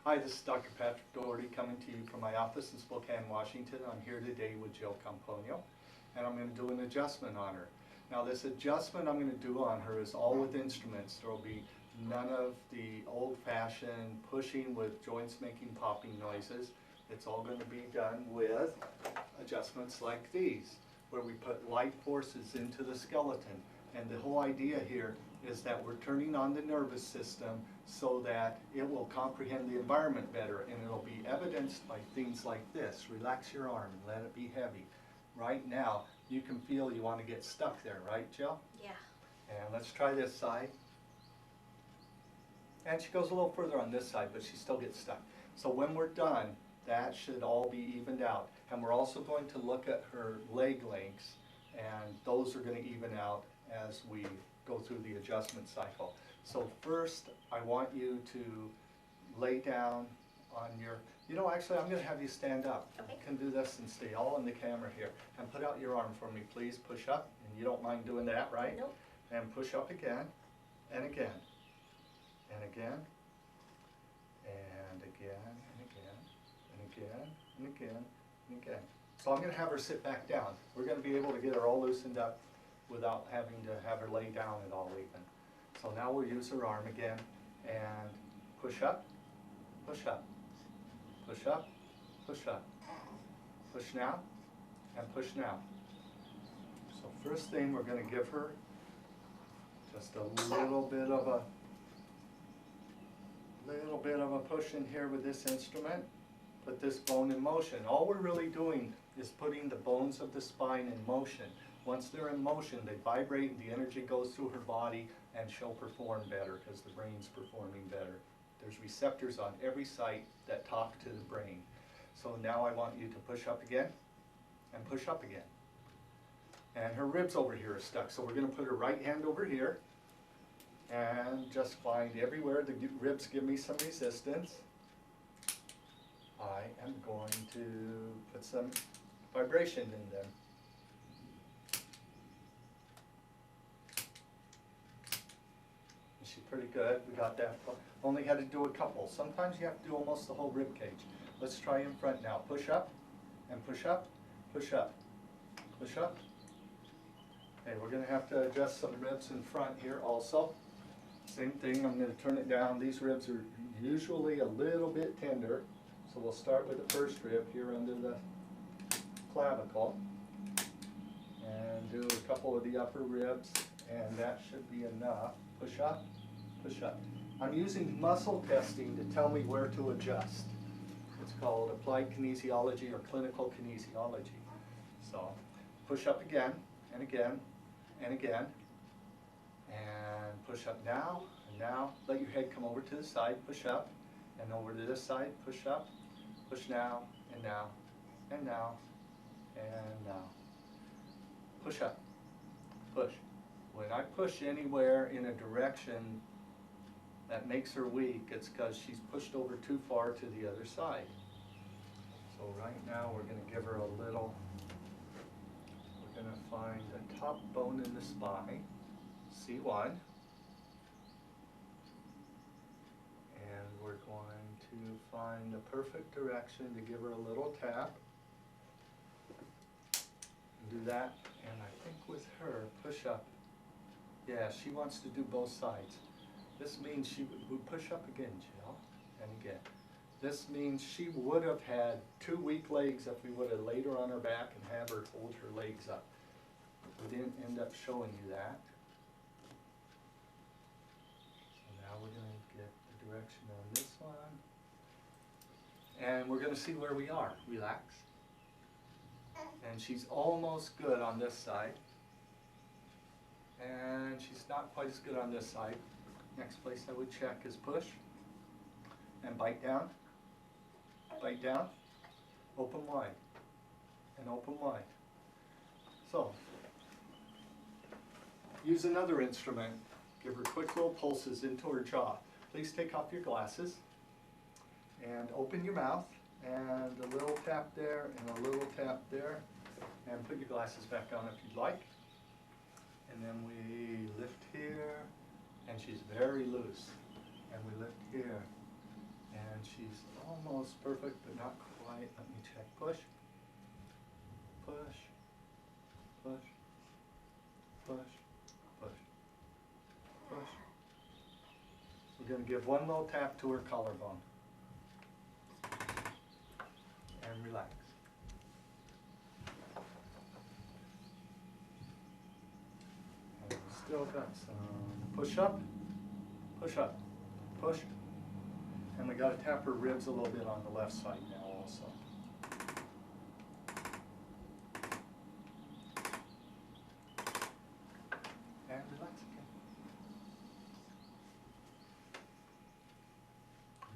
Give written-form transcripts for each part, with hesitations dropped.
Hi, this is Dr. Patrick Dougherty coming to you from my office in Spokane, Washington. I'm here today with Jill Camponio, and I'm going to do an adjustment on her. Now this adjustment I'm going to do on her is all with instruments. There will be none of the old-fashioned pushing with joints making popping noises. It's all going to be done with adjustments like these, where we put light forces into the skeleton. And the whole idea here is that we're turning on the nervous system so that it will comprehend the environment better, and it'll be evidenced by things like this. Relax your arm and let it be heavy. Right now, you can feel you want to get stuck there, right, Jill? Yeah. And let's try this side. And she goes a little further on this side, but she still gets stuck. So when we're done, that should all be evened out. And we're also going to look at her leg lengths, and those are going to even out as we go through the adjustment cycle. So first, I want you to lay down on your, actually I'm going to have you stand up. Okay. You can do this and stay all in the camera here. And put out your arm for me, please. Push up, and you don't mind doing that, right? Nope. And push up again, and again, and again, and again, and again, and again, and again, and again. So I'm going to have her sit back down. We're going to be able to get her all loosened up without having to have her lay down at all even. So now we'll use her arm again and push up, push up, push up, push up, push now, and push now. So first thing, we're going to give her just a little bit of a push in here with this instrument. Put this bone in motion. All we're really doing is putting the bones of the spine in motion. Once they're in motion, they vibrate and the energy goes through her body, and she'll perform better because the brain's performing better. There's receptors on every site that talk to the brain. So now I want you to push up again and push up again. And her ribs over here are stuck, so we're going to put her right hand over here and just find everywhere the ribs give me some resistance. I am going to put some vibration in them. She's pretty good. We got that. Only had to do a couple. Sometimes you have to do almost the whole rib cage. Let's try in front now. Push up and push up, push up, push up. Okay, we're going to have to adjust some ribs in front here also. Same thing, I'm going to turn it down. These ribs are usually a little bit tender. So we'll start with the first rib here under the clavicle and do a couple of the upper ribs, and that should be enough. Push up, push up. I'm using muscle testing to tell me where to adjust. It's called applied kinesiology or clinical kinesiology. So push up again and again and again, and push up now and now. Let your head come over to the side, push up, and over to this side, push up, push now, and now, and now, and now. Push up, push. When I push anywhere in a direction that makes her weak, it's because she's pushed over too far to the other side. So right now we're going to give her a little, we're going to find the top bone in the spine, C1. And we're going to find the perfect direction to give her a little tap. And do that, and I think with her, push up. Yeah, she wants to do both sides. This means she would push up again, Jill, and again. This means she would have had 2 weak legs if we would have laid her on her back and have her hold her legs up. We didn't end up showing you that. Now we're going to get the direction on this one. And we're going to see where we are. Relax. And she's almost good on this side. And she's not quite as good on this side. Next place I would check is push. And bite down. Bite down. Open wide. And open wide. So, use another instrument. Give her quick little pulses into her jaw. Please take off your glasses and open your mouth, and a little tap there and a little tap there, and put your glasses back on if you'd like. And then we lift here, and she's very loose. And we lift here, and she's almost perfect, but not quite. Let me check. Push, push, push, push, push, push. We're going to give one little tap to her collarbone. And relax. And we still got some push up, push up, push. And we got to tap her ribs a little bit on the left side now also. And relax again.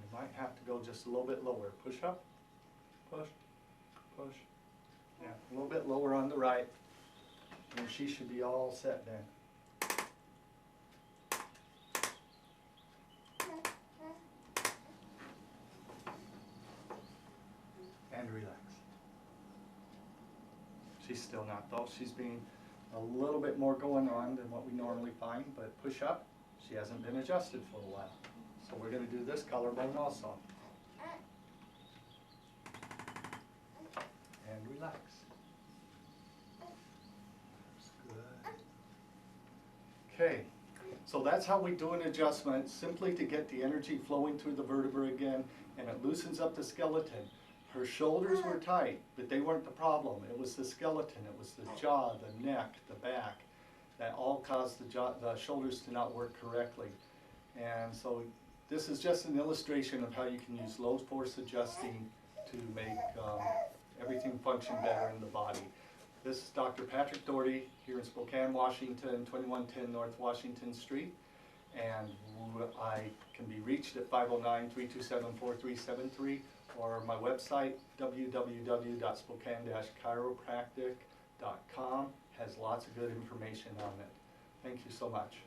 You might have to go just a little bit lower. Push up, push, push. Yeah, a little bit lower on the right. And she should be all set then. And relax. She's still not though. She's being a little bit more going on than what we normally find, but push up. She hasn't been adjusted for a while. So we're going to do this collarbone also. And relax. That's good. Okay, so that's how we do an adjustment, simply to get the energy flowing through the vertebra again, and it loosens up the skeleton. Her shoulders were tight, but they weren't the problem. It was the skeleton, it was the jaw, the neck, the back, that all caused the shoulders to not work correctly. And so this is just an illustration of how you can use low force adjusting to make everything function better in the body. This is Dr. Patrick Dougherty here in Spokane, Washington, 2110 North Washington Street. And I can be reached at 509-327-4373 or my website, www.spokane-chiropractic.com, has lots of good information on it. Thank you so much.